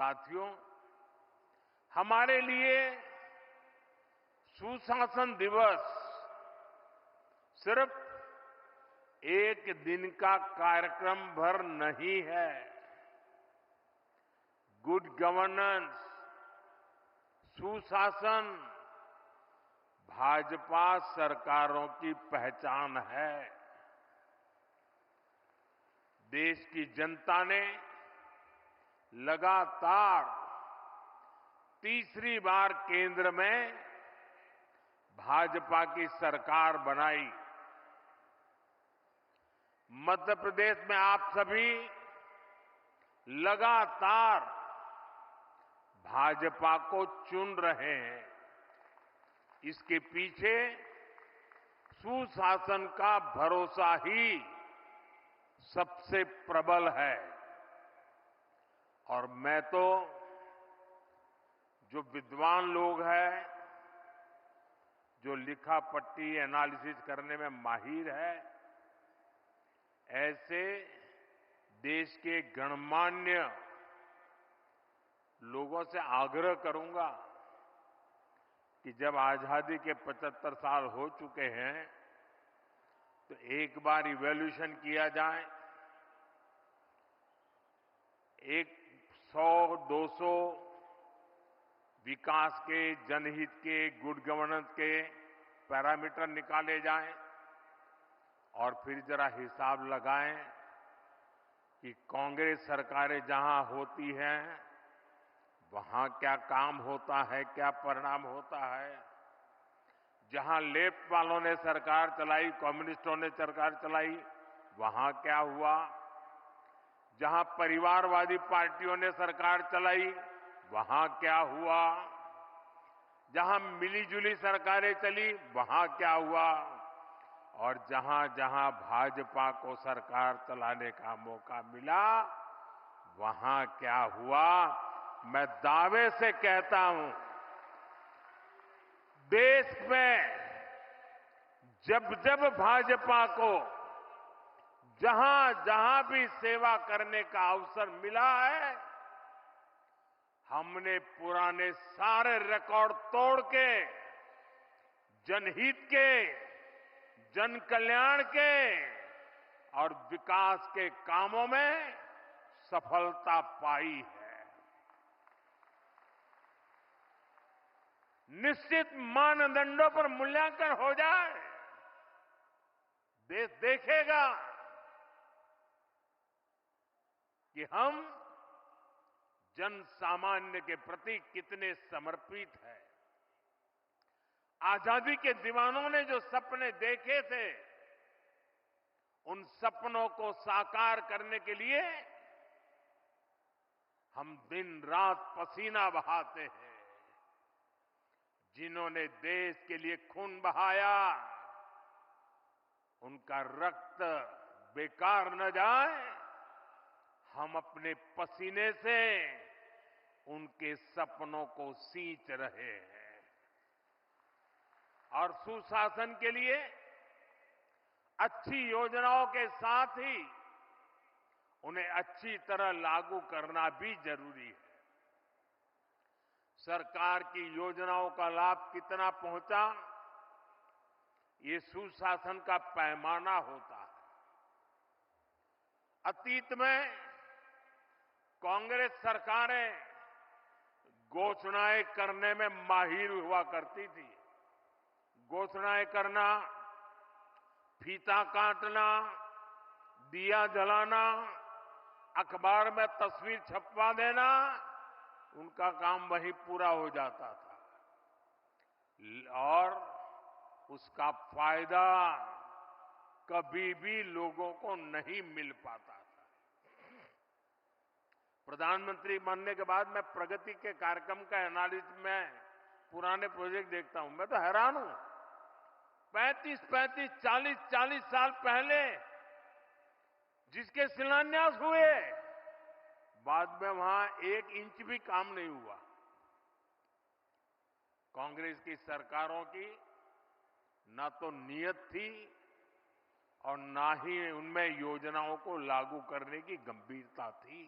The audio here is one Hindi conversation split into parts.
साथियों, हमारे लिए सुशासन दिवस सिर्फ एक दिन का कार्यक्रम भर नहीं है। गुड गवर्नेंस, सुशासन भाजपा सरकारों की पहचान है। देश की जनता ने लगातार तीसरी बार केंद्र में भाजपा की सरकार बनाई। मध्य प्रदेश में आप सभी लगातार भाजपा को चुन रहे हैं। इसके पीछे सुशासन का भरोसा ही सबसे प्रबल है। और मैं तो जो विद्वान लोग हैं, जो लिखा पढ़ी एनालिसिस करने में माहिर है, ऐसे देश के गणमान्य लोगों से आग्रह करूंगा कि जब आजादी के 75 साल हो चुके हैं तो एक बार इवैल्यूएशन किया जाए। 100-200 विकास के, जनहित के, गुड गवर्नेंस के पैरामीटर निकाले जाएं और फिर जरा हिसाब लगाएं कि कांग्रेस सरकारें जहां होती हैं वहां क्या काम होता है, क्या परिणाम होता है। जहां लेफ्ट वालों ने सरकार चलाई, कम्युनिस्टों ने सरकार चलाई, वहां क्या हुआ। जहां परिवारवादी पार्टियों ने सरकार चलाई, वहां क्या हुआ। जहां मिलीजुली सरकारें चली, वहां क्या हुआ। और जहां जहां भाजपा को सरकार चलाने का मौका मिला, वहां क्या हुआ। मैं दावे से कहता हूं, देश में जब जब भाजपा को जहां जहां भी सेवा करने का अवसर मिला है, हमने पुराने सारे रिकॉर्ड तोड़ के जनहित के, जन कल्याण के और विकास के कामों में सफलता पाई है। निश्चित मानदंडों पर मूल्यांकन हो जाए, देश देखेगा कि हम जन सामान्य के प्रति कितने समर्पित हैं। आजादी के दीवानों ने जो सपने देखे थे, उन सपनों को साकार करने के लिए हम दिन रात पसीना बहाते हैं। जिन्होंने देश के लिए खून बहाया, उनका रक्त बेकार न जाए, हम अपने पसीने से उनके सपनों को सींच रहे हैं। और सुशासन के लिए अच्छी योजनाओं के साथ ही उन्हें अच्छी तरह लागू करना भी जरूरी है। सरकार की योजनाओं का लाभ कितना पहुंचा, ये सुशासन का पैमाना होता है। अतीत में कांग्रेस सरकारें घोषणाएं करने में माहिर हुआ करती थी। घोषणाएं करना, फीता काटना, दिया जलाना, अखबार में तस्वीर छपवा देना, उनका काम वहीं पूरा हो जाता था और उसका फायदा कभी भी लोगों को नहीं मिल पाता था। प्रधानमंत्री बनने के बाद मैं प्रगति के कार्यक्रम का एनालिसिस में पुराने प्रोजेक्ट देखता हूं, मैं तो हैरान हूं। 35, 40 साल पहले जिसके शिलान्यास हुए, बाद में वहां 1 इंच भी काम नहीं हुआ। कांग्रेस की सरकारों की ना तो नीयत थी और ना ही उनमें योजनाओं को लागू करने की गंभीरता थी।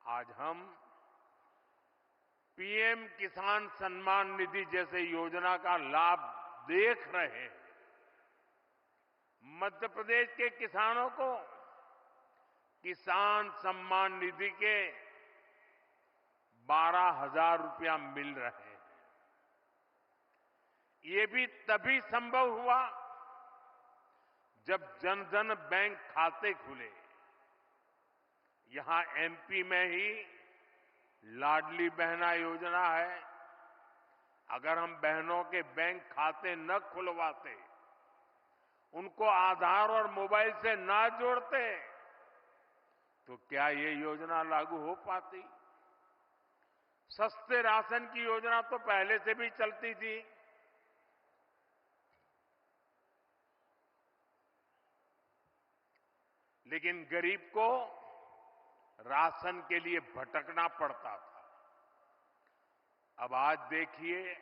आज हम पीएम किसान सम्मान निधि जैसे योजना का लाभ देख रहे हैं। मध्य प्रदेश के किसानों को किसान सम्मान निधि के 12,000 रुपया मिल रहे हैं। ये भी तभी संभव हुआ जब जन धन बैंक खाते खुले। यहां एमपी में ही लाडली बहना योजना है। अगर हम बहनों के बैंक खाते न खुलवाते, उनको आधार और मोबाइल से ना जोड़ते, तो क्या ये योजना लागू हो पाती? सस्ते राशन की योजना तो पहले से भी चलती थी। लेकिन गरीब को राशन के लिए भटकना पड़ता था। अब आज देखिए,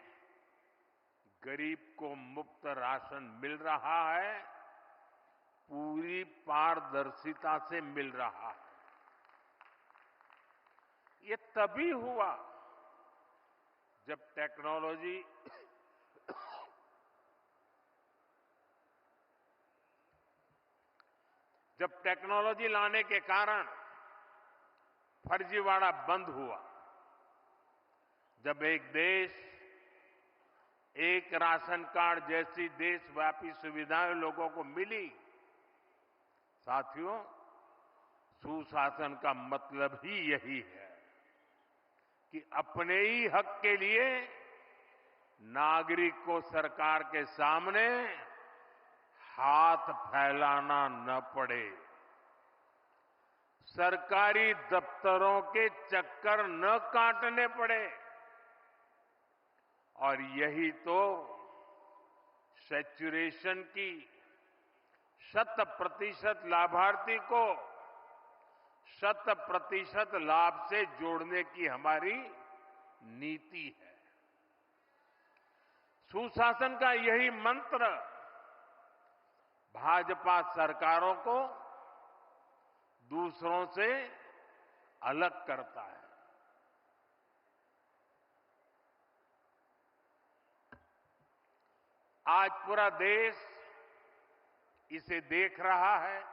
गरीब को मुफ्त राशन मिल रहा है, पूरी पारदर्शिता से मिल रहा है। ये तभी हुआ जब टेक्नोलॉजी लाने के कारण फर्जीवाड़ा बंद हुआ। जब एक देश एक राशन कार्ड जैसी देशव्यापी सुविधाएं लोगों को मिली। साथियों, सुशासन का मतलब ही यही है कि अपने ही हक के लिए नागरिक को सरकार के सामने हाथ फैलाना न पड़े, सरकारी दफ्तरों के चक्कर न काटने पड़े। और यही तो सैचुरेशन की 100% लाभार्थी को 100% लाभ से जोड़ने की हमारी नीति है। सुशासन का यही मंत्र भाजपा सरकारों को दूसरों से अलग करता है। आज पूरा देश इसे देख रहा है,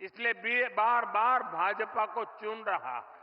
इसलिए बार बार भाजपा को चुन रहा है।